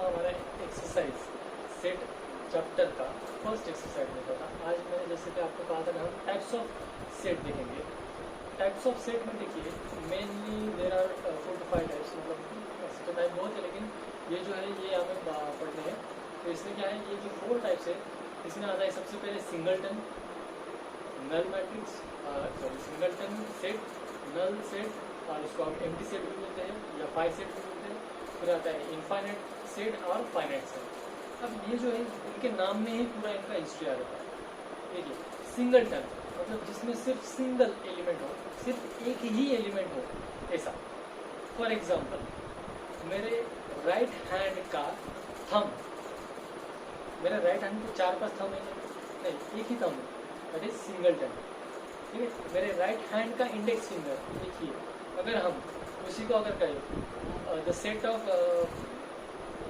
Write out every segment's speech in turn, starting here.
हमारा exercise set chapter का first exercise में था। आज मैंने जैसे कि आपको कहा था कि हम टाइप्स ऑफ सेट देखेंगे। टाइप्स ऑफ सेट में देखिए mainly there are 4 to 5 types, मतलब ऐसे तो टाइप बहुत है लेकिन ये जो है ये हमें पढ़ने हैं। तो इसमें क्या है, ये जो 4 टाइप्स है इसमें आता है सबसे पहले singleton, null matrix, sorry singleton set, null set, और इसको हम एम्प्टी सेट भी बोलते हैं या 5 सेट भी बोलते हैं। फिर आता है इनफाइनाइट सेट और फाइनाइट सेट। अब ये जो है इनके नाम में ही पूरा इनका हिस्ट्री आ जाता है। देखिए सिंगलटन मतलब जिसमें सिर्फ सिंगल एलिमेंट हो, सिर्फ एक ही एलिमेंट हो, ऐसा। फॉर एग्जाम्पल मेरे राइट हैंड का थंब, मेरे राइट हैंड के 4-5 थंब है नहीं, एक ही थंब है, दैट इज सिंगलटन। ठीक है, मेरे राइट हैंड का इंडेक्स फिंगर एक ही है। अगर हम उसी को अगर कहें the set of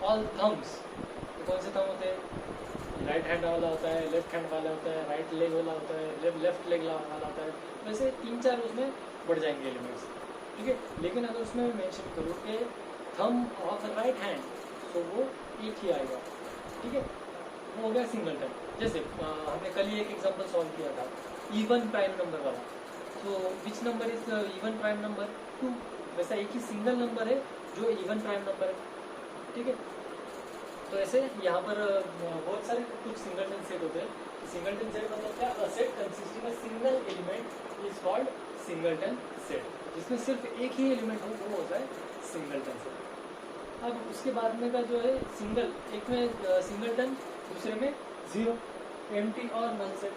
all thumbs, तो कौन से थंब होते हैं? राइट हैंड वाला होता है, लेफ्ट हैंड वाला होता है, राइट लेग वाला होता है, लेफ्ट लेग वाला होता है। वैसे 3-4 उसमें बढ़ जाएंगे एलिमेंट्स। ठीक है, लेकिन अगर उसमें मैं मेंशन करूँ कि थंब ऑफ राइट हैंड, तो वो एक ही आएगा। ठीक है, वो हो गया सिंगलटन। जैसे हमने कल ही एक एग्जांपल सॉल्व किया था इवन प्राइम नंबर वाला। तो which number is even prime number? 2। वैसा एक ही सिंगल नंबर है जो इवन प्राइम नंबर है। ठीक है, तो ऐसे यहाँ पर बहुत सारे कुछ सिंगलटन सेट होते हैं। सिंगलटन सेट मतलब क्या? A set consisting a single element is called singleton set. जिसमें सिर्फ एक ही एलिमेंट हो वो होता है सिंगलटन सेट। अब उसके बाद में का जो है सिंगल, एक में सिंगलटन, दूसरे में जीरो, एम्प्टी और नल सेट।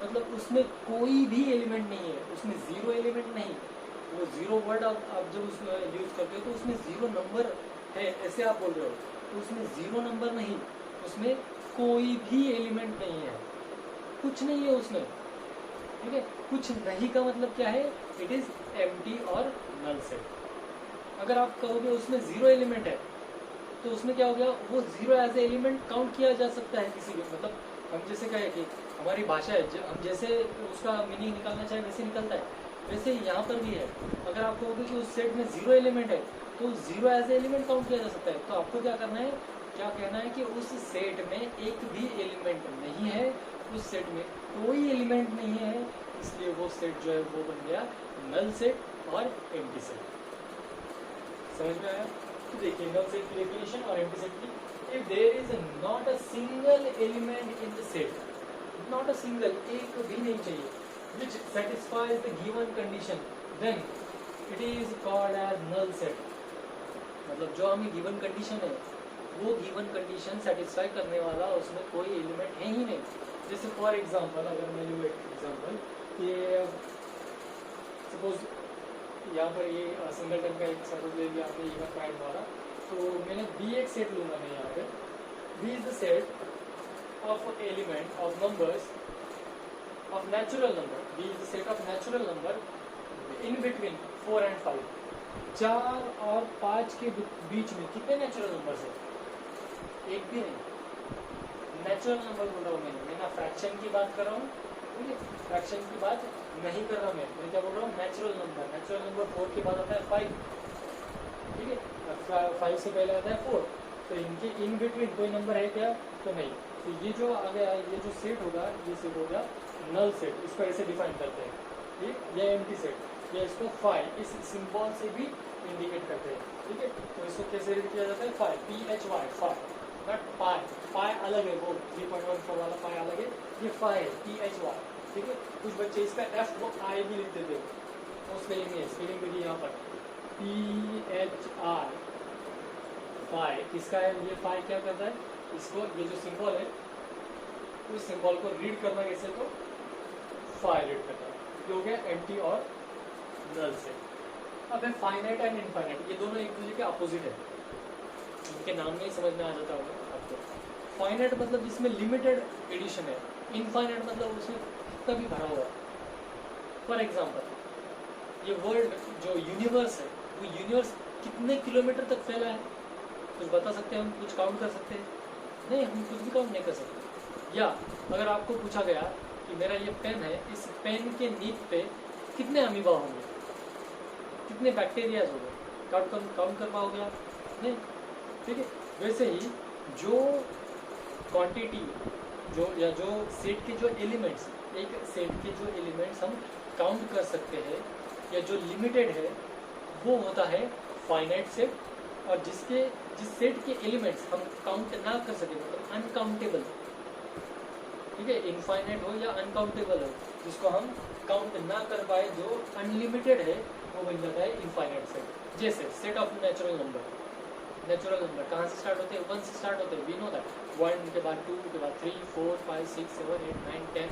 मतलब उसमें कोई भी एलिमेंट नहीं है, उसमें जीरो एलिमेंट नहीं। वो जीरो वर्ड आप जब उसमें यूज करते हो तो उसमें जीरो नंबर है ऐसे आप बोल रहे हो, तो उसमें जीरो नंबर नहीं, उसमें कोई भी एलिमेंट नहीं है, कुछ नहीं है उसमें। ठीक है, कुछ नहीं का मतलब क्या है? इट इज एम्प्टी और नल सेट। अगर आप कहोगे उसमें जीरो एलिमेंट है तो उसमें क्या हो गया? वो zero as a element count किया जा सकता है किसी भी, मतलब हम जैसे कहें कि हमारी भाषा है, हम जैसे उसका मीनिंग निकालना चाहे वैसे निकलता है, वैसे यहाँ पर भी है। अगर आप कहोगे कि उस सेट में जीरो एलिमेंट है तो zero as a element count किया जा सकता है। तो आपको क्या करना है, क्या कहना है कि उस सेट में एक भी एलिमेंट नहीं है, उस सेट में कोई एलिमेंट नहीं है, इसलिए वो सेट जो है वो बन गया नल सेट और एम्प्टी सेट। समझ में आया? तो देखिए नल सेट की डेफिनेशन और एम्प्टी सेट की। If there is not a single element in the set, not a single, एक भी नहीं चाहिए, which satisfies the given condition, then it is called as null set। मतलब जो हमें given condition है वो given condition satisfy करने वाला उसमें कोई एलिमेंट है ही नहीं। जैसे फॉर एग्जांपल अगर मैं लूँ एक एग्जांपल, ये सपोज यहाँ पर ये सिंगलटन का एक सर्कल ले लिया आपने इवन प्राइम वाला, तो मैंने बी एक सेट लूंगा मैं यहाँ पे। B is the set of element of numbers of natural number. B is the set of natural number in between 4 and 5। 4 और 5 के बीच में कितने नेचुरल नंबर्स है? एक भी नहीं। नेचुरल नंबर बोल रहा हूँ मैं ना फ्रैक्शन की बात कर रहा हूँ। ठीक है, फ्रैक्शन की बात नहीं कर रहा मैं क्या बोल रहा हूँ? Natural number. नेचुरल नंबर 4 के बाद आता है 5। ठीक है, 5 से पहले आता है 4। तो इनके इन बिटवीन कोई नंबर है क्या? तो नहीं। तो ये जो आ गया, ये जो सेट होगा ये सेट हो गया नल सेट। इसको ऐसे डिफाइन करते हैं, ठीक, ये एम्प्टी सेट, या इसको फाई इस सिंबल से भी इंडिकेट करते हैं। ठीक है, तो इसको कैसे रीड किया जाता है? फाई, PHY, फाई, नॉट पाई। पाई अलग है, वो 3.14 वाला पाई अलग है, ये फाई है, PHY। ठीक है, कुछ बच्चे इसका F को I भी लिख देते हैं, वो स्पेलिंग है, स्पेलिंग देखिए यहाँ पर PHI, फाई। किसका है ये? फाई क्या करता है? इसको ये जो सिंबल है उस सिंबल को रीड करना कैसे? तो फाई रीड करना है। ये हो गया एम्प्टी और नल से। अब है फाइनाइट एंड इनफाइनाइट, ये दोनों एक दूसरे के अपोजिट है। इनके नाम में ही समझ में आ जाता होगा आपको। फाइनाइट मतलब जिसमें लिमिटेड एडिशन है, इनफाइनाइट मतलब उसमें कितना भी भरा हुआ है। फॉर एग्जाम्पल ये वर्ल्ड जो यूनिवर्स है, वो यूनिवर्स कितने किलोमीटर तक फैला है? कुछ बता सकते हैं हम? कुछ काउंट कर सकते हैं? नहीं, हम कुछ भी काउंट नहीं कर सकते। या अगर आपको पूछा गया कि मेरा ये पेन है, इस पेन के नीब पे कितने अमीबा होंगे, कितने बैक्टीरियाज होंगे, काउंट कर पाओगे आप? नहीं। ठीक है। वैसे ही जो क्वांटिटी जो सेट के जो एलिमेंट्स, एक सेट के जो एलिमेंट्स हम काउंट कर सकते हैं या जो लिमिटेड है वो होता है फाइनाइट सेट, और जिस सेट के एलिमेंट्स हम काउंट ना कर सके मतलब अनकाउंटेबल, ठीक है, इनफाइनाइट हो या अनकाउंटेबल हो, जिसको हम काउंट ना कर पाए, जो अनलिमिटेड है, वो बन जाता है इनफाइनाइट सेट। जैसे सेट ऑफ नेचुरल नंबर कहाँ से स्टार्ट होते हैं? 1 से स्टार्ट होते हैं, वी नो दैट। 1 के बाद 2 के बाद 3 4 5 6 7 8 9 10,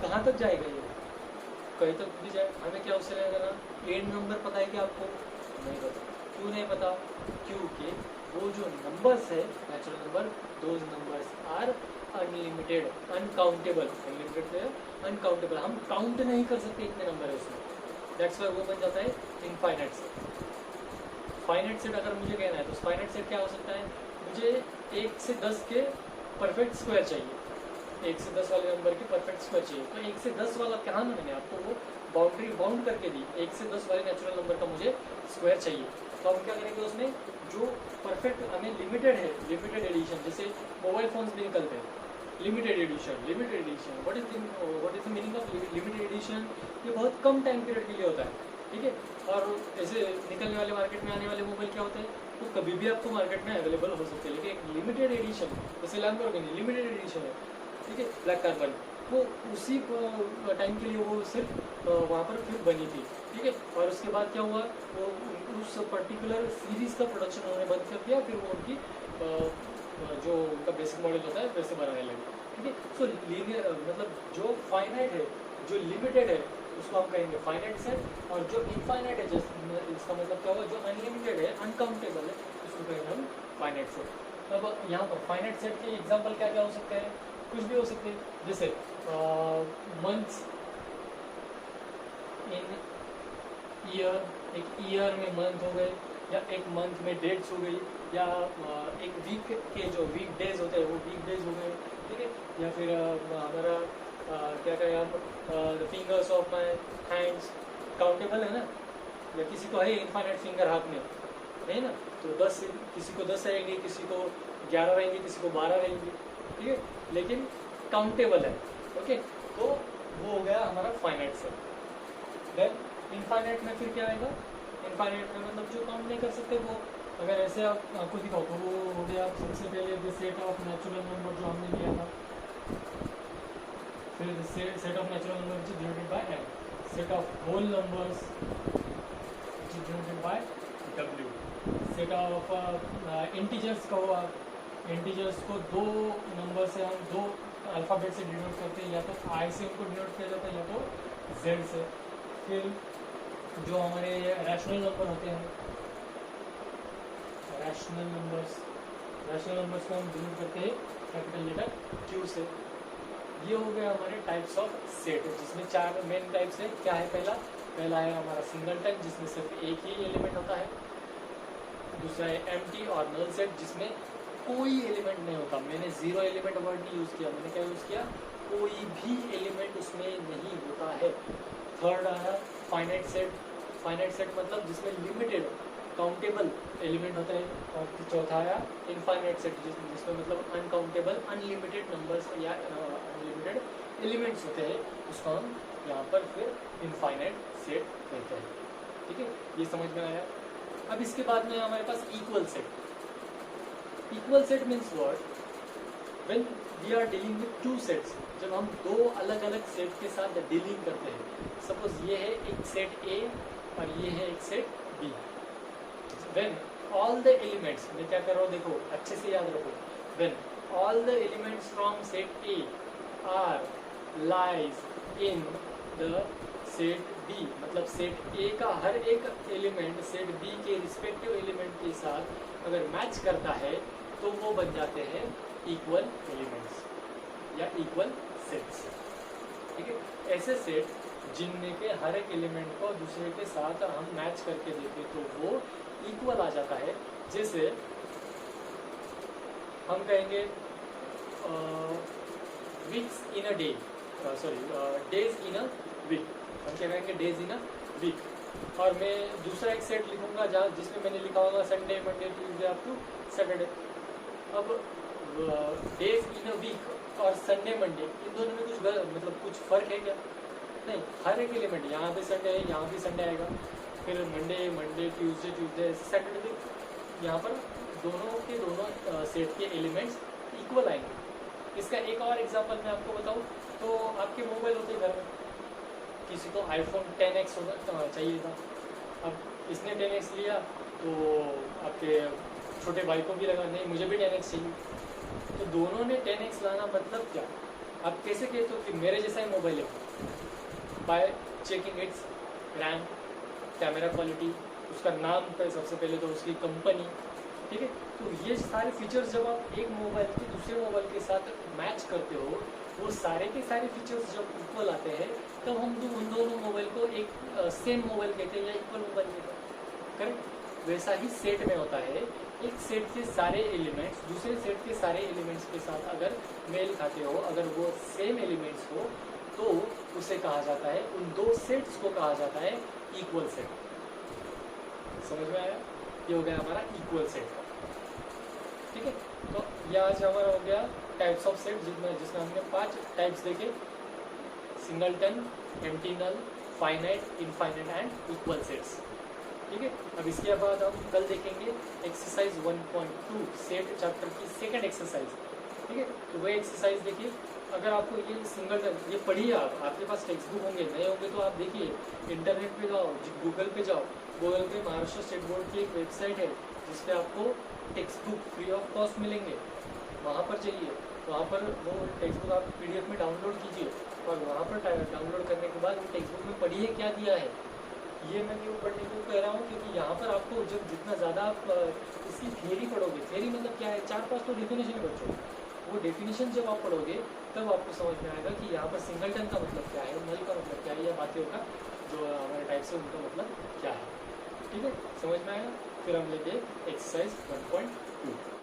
कहाँ तक जाएगा ये? कहीं तक भी जाए, हमें क्या उससे लेना देना? एंड नंबर पता है कि आपको? नहीं पता। क्यों नहीं पता? क्योंकि वो जो नंबर्स है natural number, those numbers are unlimited, uncountable. Unlimited uncountable, हम काउंट नहीं कर सकते इतने नंबर है उसमें, दैट्स व्हाई वो बन जाता है इनफाइनाइट सेट। फाइनाइट सेट अगर मुझे कहना है तो फाइनाइट सेट क्या हो सकता है? मुझे 1 से 10 के परफेक्ट स्क्वायर चाहिए, 1 से 10 वाले नंबर के परफेक्ट स्क्वायर चाहिए। तो 1 से 10 वाला कहाँ ना, मैंने आपको वो बाउंड्री बाउंड करके दी, 1 से 10 वाले नेचुरल नंबर का मुझे स्क्वायर चाहिए। तो हम क्या करेंगे, उसमें जो परफेक्ट हमें लिमिटेड है, लिमिटेड एडिशन, जैसे मोबाइल फोन्स भी निकलते हैं, limited edition. What is the meaning of limited edition? ये बहुत कम टाइम पीरियड के लिए होता है, ठीक है। और ऐसे निकलने वाले मार्केट में आने वाले मोबाइल क्या होते हैं, वो कभी भी आपको मार्केट में अवेलेबल हो सकते हैं, लेकिन एक लिमिटेड एडिशन, जैसे लैम्बोर्गिनी लिमिटेड एडिशन है, ठीक है, ब्लैक कार्बन, वो उसी टाइम के लिए वो सिर्फ वहाँ पर फिर बनी थी, ठीक है। और उसके बाद क्या हुआ, वो उस पर्टिकुलर सीरीज का प्रोडक्शन उन्होंने बंद कर दिया, फिर वो उनकी जो उनका बेसिक मॉडल होता है वैसे बनाने लगे, ठीक है। सो लीनियर मतलब जो फाइनाइट है, जो लिमिटेड है, उसको हम कहेंगे फाइनाइट सेट, और जो इनफाइनाइट है, इसका मतलब क्या हुआ, जो अनलिमिटेड है, अनकाउंटेबल है, उसको कहेंगे हम फाइनाइट सेट। अब यहाँ पर फाइनाइट सेट के एग्जांपल क्या क्या हो सकते हैं? कुछ भी हो सकते हैं, जैसे मंथ्स इन ईयर, एक ईयर में मंथ हो गए, या एक मंथ में डेट्स हो गई, या एक वीक के जो वीक डेज होते हैं वो वीक डेज हो गए, ठीक है। या फिर हमारा क्या कहें हम, the fingers of my hands countable है ना, या किसी को है इनफाइनाइट फिंगर हाथ में, है ना, तो 10, किसी को 10 रहेंगे, किसी को 11 रहेंगे, किसी को 12 रहेंगे, ठीक है, लेकिन काउंटेबल है, ओके। तो वो हो गया हमारा फाइनाइट सेट। देन इनफाइनाइट में फिर क्या आएगा? इनफाइनाइट में मतलब जो काउंट नहीं कर सकते वो, अगर ऐसे आपको दिखाओ तो वो हो गया सबसे पहले the set of natural number जो हमने लिया था, फिर set of natural number which is denoted by n, set of whole numbers which is denoted by w, set of integers का हुआ, इंटीजर्स को दो नंबर से हम दो अल्फ़ाबेट से डिनोट करते हैं, या तो i से उनको डिनोट किया जाता है या तो z से। फिर जो हमारे रैशनल नंबर होते हैं, रैशनल नंबर्स को हम डिनोट करते हैं कैपिटल लेटर q से। ये हो गया हमारे टाइप्स ऑफ सेट, जिसमें 4 मेन टाइप्स है। क्या है? पहला है हमारा सिंगल टाइप, जिसमें सिर्फ एक ही एलिमेंट होता है। दूसरा है एम्प्टी और नल सेट, जिसमें कोई एलिमेंट नहीं होता। मैंने 0 एलिमेंट वर्ड नहीं यूज़ किया, मैंने क्या यूज़ किया? कोई भी एलिमेंट उसमें नहीं होता है। थर्ड आया फाइनाइट सेट मतलब जिसमें लिमिटेड काउंटेबल एलिमेंट होते हैं। और चौथा आया इनफाइनाइट सेट, जिसमें मतलब अनकाउंटेबल अनलिमिटेड नंबर्स या अनलिमिटेड एलिमेंट्स होते हैं, उसको हम यहाँ पर फिर इनफाइनाइट सेट कहते हैं, ठीक है। ये समझ में आया। अब इसके बाद में हमारे पास equal set means what? When we are dealing with 2 sets, जब हम 2 अलग अलग सेट के साथ डीलिंग करते हैं। सपोज ये है एक सेट ए और ये है एक set B. When all the elements, मैं क्या कर रहा हूँ देखो, अच्छे से याद रखो। When all the elements from set A are lies in the set B, मतलब सेट ए का हर एक एलिमेंट सेट बी के रिस्पेक्टिव एलिमेंट के साथ अगर मैच करता है तो वो बन जाते हैं इक्वल एलिमेंट्स या इक्वल सेट्स, ठीक है। ऐसे सेट जिनमें के हर एक एलिमेंट को दूसरे के साथ हम मैच करके देखें तो वो इक्वल आ जाता है। जैसे हम कहेंगे weeks in a day, days in a week, हम क्या कहेंगे डेज इन अ वीक। और मैं दूसरा एक सेट लिखूंगा जहाँ जिसमें मैंने लिखा होगा Sunday Monday Tuesday up to Saturday. अब डेज इन अ वीक और संडे मंडे इन दोनों में मतलब कुछ फर्क है क्या? नहीं, हर एक एलिमेंट, यहाँ पे संडे है यहाँ भी संडे आएगा, फिर मंडे ट्यूसडे सैटरडे, यहाँ पर दोनों के दोनों सेट के एलिमेंट्स इक्वल आएंगे। इसका एक और एग्जांपल मैं आपको बताऊँ तो आपके मोबाइल होते हैं घर में, किसी को आईफोन 10X चाहिए था, अब इसने 10X लिया तो आपके छोटे भाई को भी लगा नहीं मुझे भी 10X चाहिए, तो दोनों ने 10X लाना मतलब क्या? आप कैसे कहते हो कि मेरे जैसा ही मोबाइल है? Bye checking it's RAM, camera quality, उसका नाम पे सबसे पहले तो उसकी कंपनी, ठीक है। तो ये सारे फीचर्स जब आप एक मोबाइल के दूसरे मोबाइल के साथ मैच करते हो, वो सारे के सारे फीचर्स जब इक्वल आते हैं तब हम उन दोनों मोबाइल को एक सेम मोबाइल कहते हैं या इक्वल मोबाइल कहते हैं, करेक्ट। वैसा ही सेट में होता है, एक सेट के सारे एलिमेंट्स दूसरे सेट के सारे एलिमेंट्स के साथ अगर मेल खाते हो, अगर वो सेम एलिमेंट्स हो, तो उसे कहा जाता है, उन दो सेट्स को कहा जाता है इक्वल सेट। समझ में आया? ये हो गया हमारा इक्वल सेट, ठीक है। तो ये आज हमारा हो गया टाइप्स ऑफ सेट, जिसमें हमने 5 टाइप्स देखे, singleton, empty null, finite, infinite and equal sets, ठीक है। अब इसके बाद हम कल देखेंगे एक्सरसाइज 1.2 सेट चैप्टर की सेकंड एक्सरसाइज, ठीक है। तो वह एक्सरसाइज देखिए, अगर आपको ये सिंगलटन ये पढ़िए, आपके पास टेक्स्ट बुक होंगे, नहीं होंगे तो आप देखिए इंटरनेट पे जाओ, गूगल पे जाओ, गूगल पे महाराष्ट्र स्टेट बोर्ड की एक वेबसाइट है जिसपे आपको text book free of cost मिलेंगे, वहाँ पर जाइए, वहाँ पर वो टेक्स्ट बुक आप PDF में डाउनलोड कीजिए और वहाँ पर डाउनलोड करने के बाद वो टेक्स्ट बुक में पढ़िए क्या दिया है। ये मैं क्यों पढ़ने को कह रहा हूँ क्योंकि यहाँ पर आपको जब जितना ज़्यादा आप इसकी थियरी पढ़ोगे, थियरी मतलब क्या है, 4-5 तो डेफिनेशन है बच्चों, वो डेफिनेशन जब आप पढ़ोगे तब आपको समझ में आएगा कि यहाँ पर सिंगलटन का मतलब क्या है, नल का मतलब क्या है, या बाकियों का जो हमारे टाइप से उनका मतलब क्या है, ठीक है। समझ में आएगा? फिर हम लेते एक्सरसाइज 1.2।